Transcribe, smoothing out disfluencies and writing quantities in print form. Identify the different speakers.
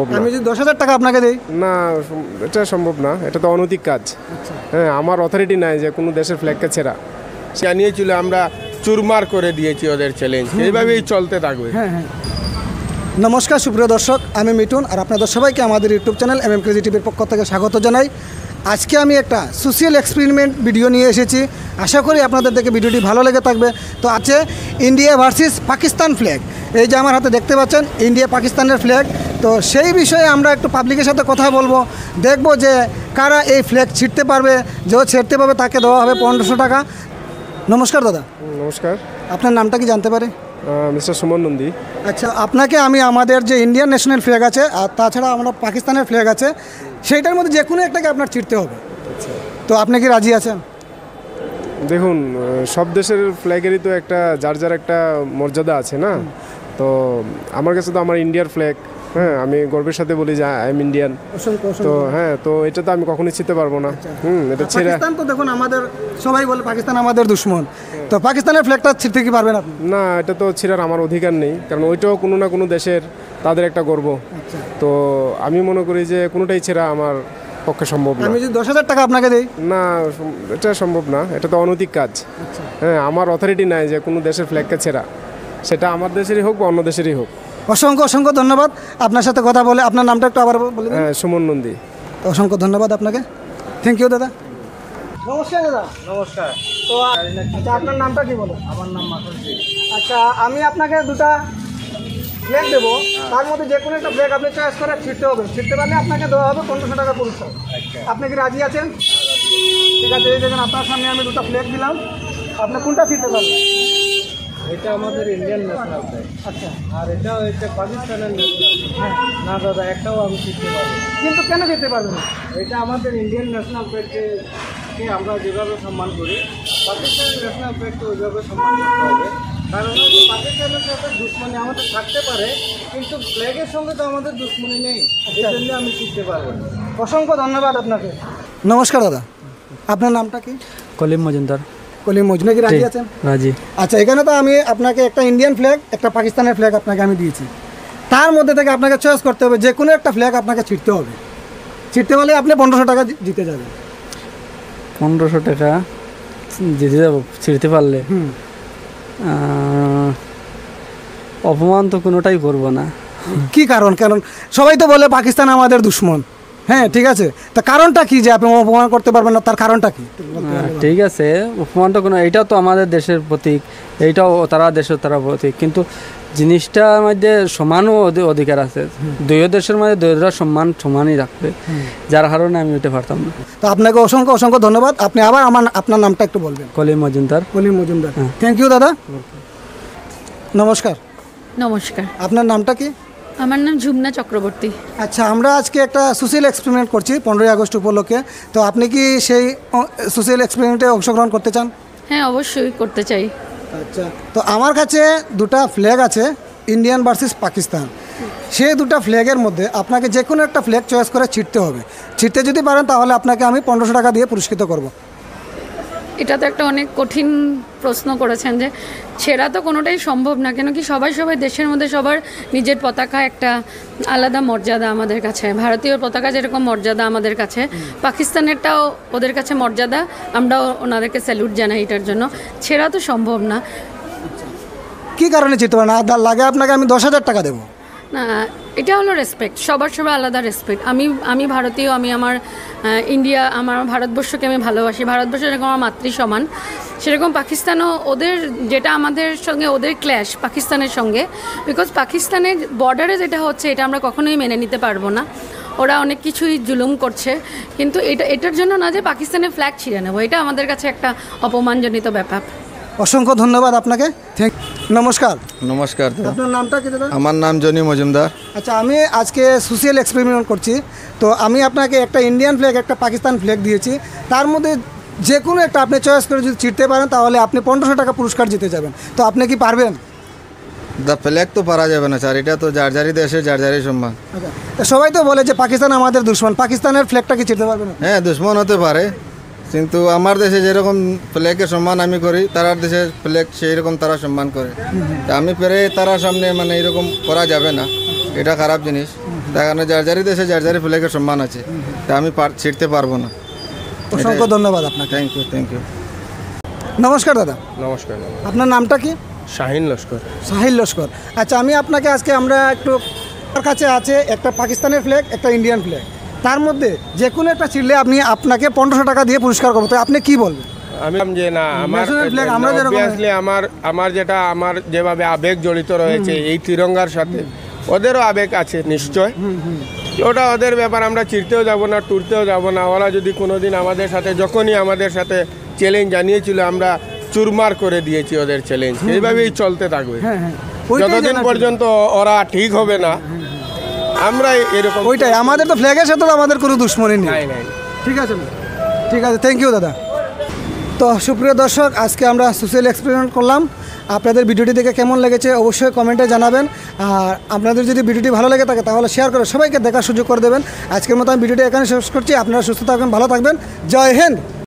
Speaker 1: সম্ভব না।
Speaker 2: আমি যদি 10,000 টাকা আপনাকে দিই?
Speaker 1: না, এটা সম্ভব না, এটা তো অনৈতিক কাজ। হ্যাঁ, আমার অথরিটি নাই যে কোনো দেশের ফ্ল্যাগকে ছেড়া।
Speaker 3: জানিয়েছিল, আমরা চুরমার করে দিয়েছি ওদের চ্যালেঞ্জ, এইভাবেই চলতে থাকবে।
Speaker 2: হ্যাঁ হ্যাঁ। নমস্কার সুপ্রিয় দর্শক, আমি মিঠুন আর আপনাদের সবাইকে আমাদের ইউটিউব চ্যানেল ক্রেজি টিভির পক্ষ থেকে স্বাগত জানাই। আজকে আমি একটা সোশ্যাল এক্সপেরিমেন্ট ভিডিও নিয়ে এসেছি। আশা করি আপনাদের দেখে ভিডিওটি ভালো লেগে থাকবে। তো আছে ইন্ডিয়া ভার্সেস পাকিস্তান ফ্ল্যাগ। এই যে আমার হাতে দেখতে পাচ্ছেন ইন্ডিয়া পাকিস্তানের ফ্ল্যাগ। তো সেই বিষয়ে আমরা একটু পাবলিকের সাথে কথা বলবো, দেখব যে কারা এই ফ্ল্যাগ ছিঁড়তে পারবে। যে ছিঁড়তে পারবে তাকে দেওয়া হবে 1500 টাকা। নমস্কার দাদা।
Speaker 1: নমস্কার।
Speaker 2: আপনার নামটা কি জানতে পারি?
Speaker 1: মিস্টার সুমন নন্দী।
Speaker 2: আচ্ছা, আপনাকে আমি আমাদের যে ইন্ডিয়ান ন্যাশনাল ফ্ল্যাগ আছে আর তাছাড়া আমরা পাকিস্তানের ফ্ল্যাগ আছে, সেইটার মধ্যে যে কোনো একটাকে আপনার ছিঁড়তে হবে। তো আপনি কি রাজি আছেন?
Speaker 1: দেখুন, সব দেশের ফ্ল্যাগেরই তো একটা যার যার একটা মর্যাদা আছে না। তো আমার কাছে তো আমার ইন্ডিয়ার ফ্ল্যাগ, হ্যাঁ, আমি গর্বের সাথে বলি যে আই এম ইন্ডিয়ান। তো হ্যাঁ, তো এটা তো আমি কখনোই ছিঁড়তে পারবো না। এটা ছেড়ে
Speaker 2: পাকিস্তান তো দেখুন, আমাদের সবাই বলে পাকিস্তান আমাদের দুশ্মন। তো পাকিস্তানের ফ্ল্যাগটা ছিঁড়তে কি পারবেন আপনি?
Speaker 1: না, এটা তো ছিঁড়ার আমার অধিকার নেই, কারণ ওইটাও কোনো না কোনো দেশের তাদের একটা গর্ব। তো আমি মনে করি যে কোনোটাই ছেড়া আমার পক্ষে সম্ভব না।
Speaker 2: আমি যদি 10,000 টাকা আপনাকে দিই?
Speaker 1: না, এটা সম্ভব না, এটা তো অনৈতিক কাজ। হ্যাঁ, আমার অথরিটি নাই যে কোনো দেশের ফ্ল্যাগকে ছেড়া, সেটা আমার দেশেরই হোক বা অন্য দেশেরই হোক।
Speaker 2: অসংখ্য অসংখ্য ধন্যবাদ আপনার সাথে কথা বলে। আপনার নামটা একটু আবার বলে দিন।
Speaker 1: হ্যাঁ, সুমন নন্দী।
Speaker 2: অসংখ্য ধন্যবাদ আপনাকে। থ্যাংক ইউ দাদা। নমস্কার দাদা।
Speaker 3: নমস্কার।
Speaker 2: তো আচ্ছা, আপনার নামটা কি বলো?
Speaker 3: আমার নাম মাখন সিং।
Speaker 2: আচ্ছা, আমি আপনাকে দুটা ফ্ল্যাগ দেবো, তার মধ্যে যে কোনো একটা ফ্ল্যাগ আপনি চয়েস করে ছিঁড়তে হবে। ছিঁড়তে পারলে আপনাকে দেওয়া হবে 1500 টাকা পুরস্কার। আপনি কি রাজি আছেন? ঠিক আছে, এই দেখেন আপনার সামনে আমি দুটো ফ্ল্যাগ দিলাম, আপনি কোনটা ছিঁড়তে পারবেন?
Speaker 3: এটা আমাদের ইন্ডিয়ান ন্যাশনাল ফ্ল্যাগ,
Speaker 2: আচ্ছা,
Speaker 3: আর এটা হচ্ছে পাকিস্তানের ন্যাশনাল।
Speaker 2: হ্যাঁ।
Speaker 3: না দাদা, একটাও আমি শিখতে পারবো না।
Speaker 2: কিন্তু কেন যেতে পারবেন না?
Speaker 3: এটা আমাদের ইন্ডিয়ান ন্যাশনাল ফ্ল্যাগকে আমরা যেভাবে সম্মান করি, পাকিস্তানের ন্যাশনাল ফ্ল্যাগকে ওইভাবে সম্মান করতে হবে। কারণ হচ্ছে পাকিস্তানের সাথে দুশ্মনী আমাদের থাকতে পারে, কিন্তু ফ্ল্যাগের সঙ্গে তো আমাদের দুশ্মনী নেই, এই জন্য আমি শিখতে পারবো না।
Speaker 2: অসংখ্য ধন্যবাদ আপনাকে। নমস্কার দাদা, আপনার নামটা কি?
Speaker 4: কলিম মজুমদার।
Speaker 2: কলিম মজুমদার। কি রাজি আছেন?
Speaker 4: রাজি।
Speaker 2: আচ্ছা, এখানে তো আমি আপনাকে একটা ইন্ডিয়ান ফ্ল্যাগ একটা পাকিস্তানের ফ্ল্যাগ আপনাকে আমি দিয়েছি। তার মধ্যে থেকে আপনাকে চয়েস করতে হবে, যে কোনো একটা ফ্ল্যাগ আপনাকে ছিঁড়তে হবে। ছিঁড়তে পারলে আপনি 1500 টাকা জিতে যাবেন।
Speaker 4: 1500 টাকা জিতে যাবো ছিঁড়তে পারলে? অপমান তো কোনোটাই করবো না।
Speaker 2: কি কারণ? কারণ সবাই তো বলে পাকিস্তান আমাদের দুশ্মন। হ্যাঁ, ঠিক আছে, তা কারণটা কি যে আপনি অপমান করতে পারবেন না? তার কারণটা কি?
Speaker 4: ঠিক আছে, অপমানটা কোনো, এইটাও তো আমাদের দেশের প্রতীক, এইটাও তারা দেশের তারা প্রতীক, কিন্তু জিনিসটার মধ্যে সমানও অধিকার আছে। দুই দেশের মধ্যে দুইটা সমানই রাখবে, যার কারণে আমি ওইটা পারতাম না।
Speaker 2: তো আপনাকে অসংখ্য অসংখ্য ধন্যবাদ। আপনি আবার আপনার নামটা একটু বলবেন।
Speaker 4: কলিম মজুমদার।
Speaker 2: কলিম মজুমদার। থ্যাংক ইউ দাদা। নমস্কার।
Speaker 5: নমস্কার,
Speaker 2: আপনার নামটা কি?
Speaker 5: আমার নাম ঝুমনা চক্রবর্তী।
Speaker 2: আচ্ছা, আমরা আজকে একটা সোশ্যাল এক্সপেরিমেন্ট করছি 15ই আগস্ট উপলক্ষে। তো আপনি কি সেই সোশ্যাল এক্সপেরিমেন্টে অংশগ্রহণ করতে চান?
Speaker 5: হ্যাঁ, অবশ্যই করতে চাই।
Speaker 2: আচ্ছা, তো আমার কাছে দুটা ফ্ল্যাগ আছে, ইন্ডিয়ান ভার্সেস পাকিস্তান। সেই দুটা ফ্ল্যাগের মধ্যে আপনাকে যে কোনো একটা ফ্ল্যাগ চয়েস করে ছিঁড়তে হবে। ছিঁড়তে যদি পারেন তাহলে আপনাকে আমি 1500 টাকা দিয়ে পুরস্কৃত করব।
Speaker 5: এটা তো একটা অনেক কঠিন প্রশ্ন করেছেন, যে ছেঁড়া তো কোনোটাই সম্ভব না। কেন কি সবাই দেশের মধ্যে সবার নিজের পতাকা একটা আলাদা মর্যাদা আমাদের কাছে। ভারতীয় পতাকা যেরকম মর্যাদা আমাদের কাছে, পাকিস্তানেরটাও ওদের কাছে মর্যাদা। আমরাও ওনাদেরকে স্যালুট জানাই এটার জন্য। ছেঁড়া তো সম্ভব না।
Speaker 2: কি কারণে ছিঁড়তে পারেন? লাগে আপনাকে আমি 10,000 টাকা দেবো।
Speaker 5: না, এটা হলো রেসপেক্ট, সবার আলাদা রেসপেক্ট। আমি ভারতীয়, আমি আমার ইন্ডিয়া, আমার ভারতবর্ষকে আমি ভালোবাসি। ভারতবর্ষ যেরকম আমার মাতৃ সমান, সেরকম পাকিস্তানও ওদের, যেটা আমাদের সঙ্গে ওদের ক্ল্যাশ পাকিস্তানের সঙ্গে, বিকজ পাকিস্তানের বর্ডারে যেটা হচ্ছে এটা আমরা কখনোই মেনে নিতে পারবো না। ওরা অনেক কিছুই জুলুম করছে, কিন্তু এটার জন্য না যে পাকিস্তানের ফ্ল্যাগ ছিঁড়ে নেবো, এটা আমাদের কাছে একটা অপমানজনিত ব্যাপার।
Speaker 2: অসংখ্য ধন্যবাদ আপনাকে। নমস্কার।
Speaker 3: নমস্কার।
Speaker 2: আপনার নামটা কি দাদা?
Speaker 3: আমার নাম জনি মজুমদার।
Speaker 2: আচ্ছা, আমি আজকে সোশ্যাল এক্সপেরিমেন্ট করছি। তো আমি আপনাকে একটা ইন্ডিয়ান ফ্ল্যাগ একটা পাকিস্তান ফ্ল্যাগ দিয়েছি, তার মধ্যে যে কোনো একটা আপনি চয়েস করে যদি ছিঁড়তে পারেন তাহলে আপনি 1500 টাকা পুরস্কার জিতে যাবেন। তো আপনি কি পারবেন?
Speaker 3: ফ্ল্যাগ তো পারা যাবে না স্যার, এটা তো যার যারই দেশে যার যারই সম্মান।
Speaker 2: আচ্ছা, তো সবাই তো বলে যে পাকিস্তান আমাদের দুশ্মন, পাকিস্তানের ফ্ল্যাগটা কি ছিঁড়তে পারবেন?
Speaker 3: হ্যাঁ, দুশ্মন হতে পারে, কিন্তু আমার দেশে যেরকম ফ্ল্যাগের সম্মান আমি করি, তার দেশের ফ্ল্যাগ সেই রকম তারা সম্মান করে। তা আমি পেরে তারা সামনে মানে এরকম করা যাবে না, এটা খারাপ জিনিস। দেখানো যার যারই দেশে যার যারই ফ্ল্যাগের সম্মান আছে, তা আমি ছিঁড়তে পারবো না।
Speaker 2: অসংখ্য ধন্যবাদ আপনাকে।
Speaker 3: Thank you.
Speaker 2: নমস্কার দাদা,
Speaker 1: নমস্কার।
Speaker 2: আপনার নামটা কি?
Speaker 1: শাহিন লস্কর।
Speaker 2: সাহিল লস্কর। আচ্ছা, আমি আপনাকে আজকে আমরা একটু, আমার কাছে আছে একটা পাকিস্তানের ফ্ল্যাগ, একটা ইন্ডিয়ান ফ্ল্যাগ, তার মধ্যে যে কোনো একটা ছিঁড়লে আপনাকে 1500 টাকা দিয়ে পুরস্কার করবো, তো আপনি কি বলবেন?
Speaker 1: আমি যে না আমার
Speaker 2: National flag আমরা যেরকম-
Speaker 1: obviously আমার যেটা আমার যেভাবে আবেগ জড়িত রয়েছে এই তিরঙ্গার সাথে, ওদেরও আবেগ আছে নিশ্চয়। ওটা ওদের ব্যাপার, আমরা চিরতেও যাব না, টুরতেও যাব না। ওরা যদি কোনোদিন আমাদের সাথে, যখনই আমাদের সাথে চ্যালেঞ্জ জানিয়েছিল, আমরা চুরমার করে দিয়েছি ওদের চ্যালেঞ্জ। এইভাবেই চলতে থাকবে
Speaker 2: ওইটাই
Speaker 1: যতদিন
Speaker 2: জানা ছিল।
Speaker 1: পর্যন্ত ওরা ঠিক হবে না। আমরা এরকম
Speaker 2: ওইটাই, আমাদের তো ফ্ল্যাগের সাথে তো আমাদের কোনো দুশ্মনী নেই।
Speaker 1: নাই নাই।
Speaker 2: ঠিক আছে না? ঠিক আছে, থ্যাংক ইউ দাদা। তো সুপ্রিয় দর্শক, আজকে আমরা সোশ্যাল এক্সপেরিমেন্ট করলাম। আপনাদের ভিডিওটি দেখে কেমন লেগেছে অবশ্যই কমেন্টে জানাবেন। আর আপনাদের যদি ভিডিওটি ভালো লেগে থাকে তাহলে শেয়ার করে সবাইকে দেখার সুযোগ করে দেবেন। আজকের মতো আমি ভিডিওটি এখানে শেষ করছি। আপনারা সুস্থ থাকবেন, ভালো থাকবেন। জয় হিন্দ।